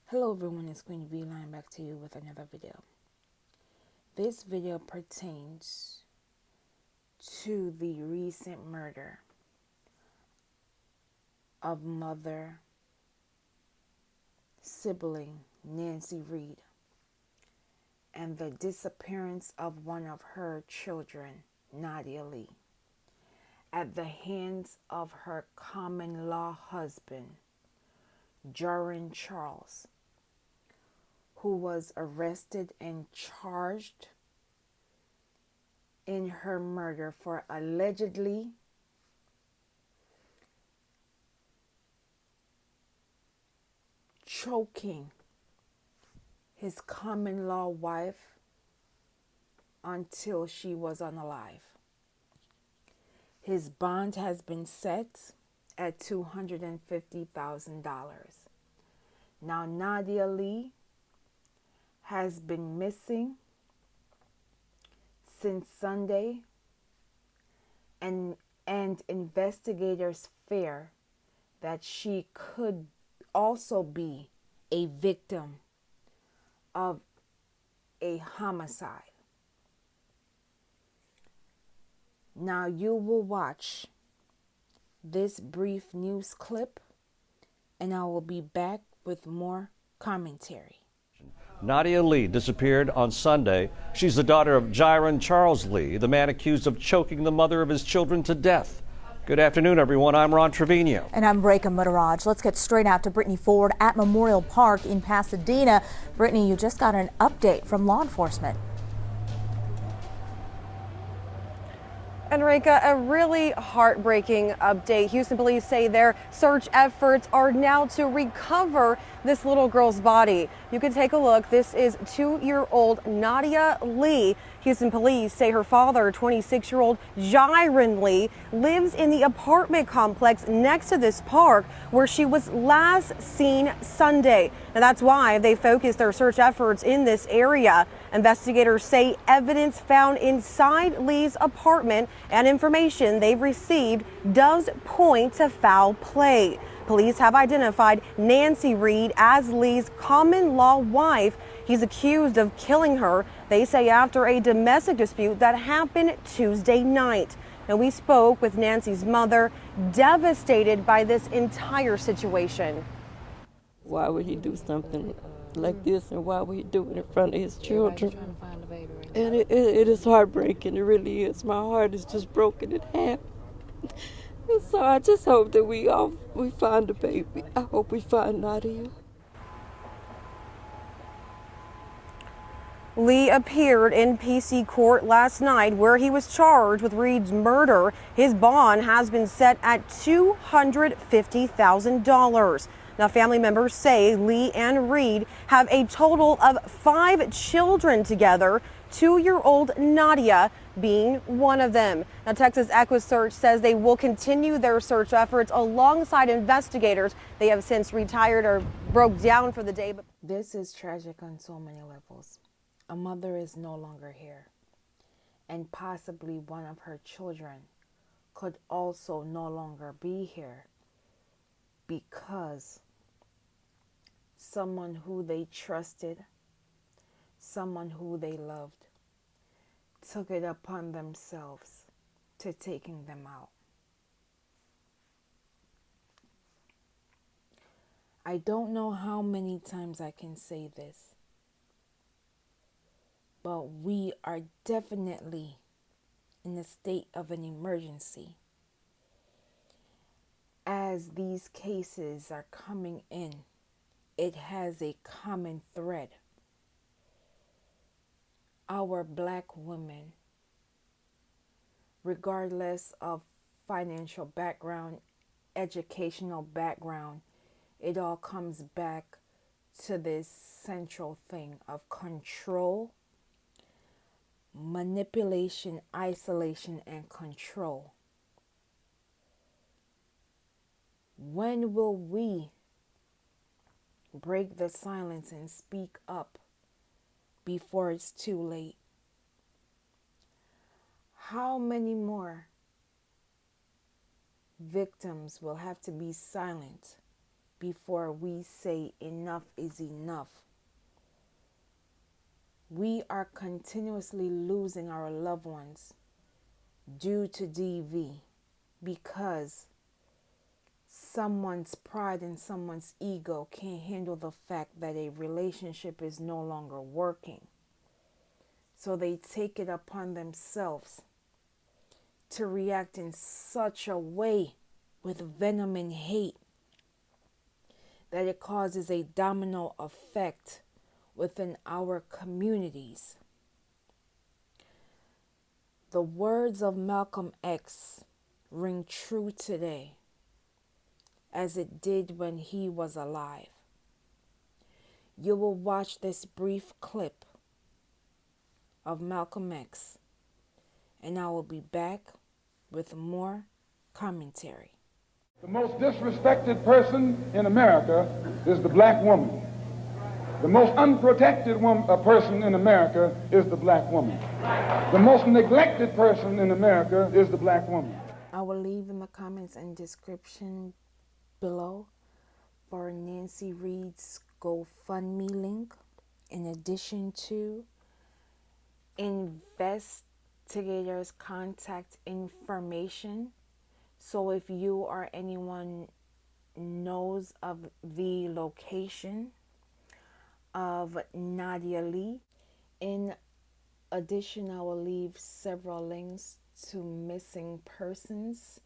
Hello everyone, it's Queen V Line back to you with another video. This video pertains to the recent murder of mother sibling Nancy Reed and the disappearance of one of her children, Nadia Lee, at the hands of her common law husband, Jaron Charles, who was arrested and charged in her murder for allegedly choking his common law wife until she was unalive. His bond has been set at $250,000. Now, Nadia Lee has been missing since Sunday, and investigators fear that she could also be a victim of a homicide. Now you will watch this brief news clip and I will be back with more commentary. Nadia Lee disappeared on Sunday. She's the daughter of Jaron Charles Lee, the man accused of choking the mother of his children to death. Good afternoon, everyone. I'm Ron Trevino. And I'm Reka Mutteraj. Let's get straight out to Brittany Ford at Memorial Park in Pasadena. Brittany, you just got an update from law enforcement. And Reka, a really heartbreaking update. Houston police say their search efforts are now to recover this little girl's body. You can take a look. This is 2-year-old Nadia Lee. Houston police say her father, 26-year-old Jaron Lee, lives in the apartment complex next to this park where she was last seen Sunday. Now that's why they focused their search efforts in this area. Investigators say evidence found inside Lee's apartment and information they've received does point to foul play. Police have identified Nancy Reed as Lee's common law wife. He's accused of killing her, they say, after a domestic dispute that happened Tuesday night. Now, we spoke with Nancy's mother, devastated by this entire situation. Why would he do something like this, and why would he do it in front of his children? And it is heartbreaking, it really is. My heart is just broken in half. And so I just hope that we find the baby. I hope we find Nadia. Lee appeared in PC court last night where he was charged with Reed's murder. His bond has been set at $250,000. Now, family members say Lee and Reed have a total of 5 children together, 2-year-old Nadia being one of them. Now, Texas EquuSearch says they will continue their search efforts alongside investigators. They have since retired or broke down for the day. But This is tragic on so many levels. A mother is no longer here, and possibly one of her children could also no longer be here because someone who they trusted, someone who they loved, took it upon themselves to taking them out. I don't know how many times I can say this, but we are definitely in a state of an emergency. As these cases are coming in, it has a common thread. Our black women, regardless of financial background, educational background, it all comes back to this central thing of control, manipulation, isolation, and control. When will we break the silence and speak up before it's too late? How many more victims will have to be silent before we say enough is enough. We are continuously losing our loved ones due to DV because someone's pride and someone's ego can't handle the fact that a relationship is no longer working. So they take it upon themselves to react in such a way with venom and hate that it causes a domino effect within our communities. The words of Malcolm X ring true today as it did when he was alive. You will watch this brief clip of Malcolm X, and I will be back with more commentary. The most disrespected person in America is the black woman. The most unprotected person in America is the black woman. The most neglected person in America is the black woman. I will leave in the comments and description below for Nancy Reed's GoFundMe link, in addition to investigators' contact information. So if you or anyone knows of the location of Nadia Lee, in addition, I will leave several links to missing persons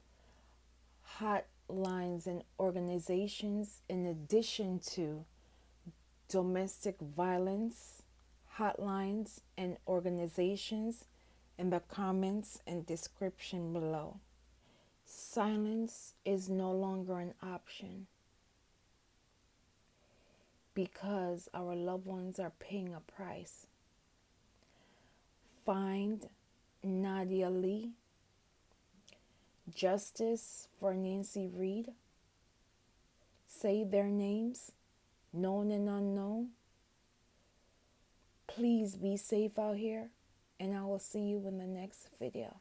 hotlines and organizations, in addition to domestic violence hotlines and organizations, in the comments and description below. Silence is no longer an option because our loved ones are paying a price. Find Nadia Lee, justice for Nancy Reed, say their names, known and unknown. Please be safe out here, and I will see you in the next video.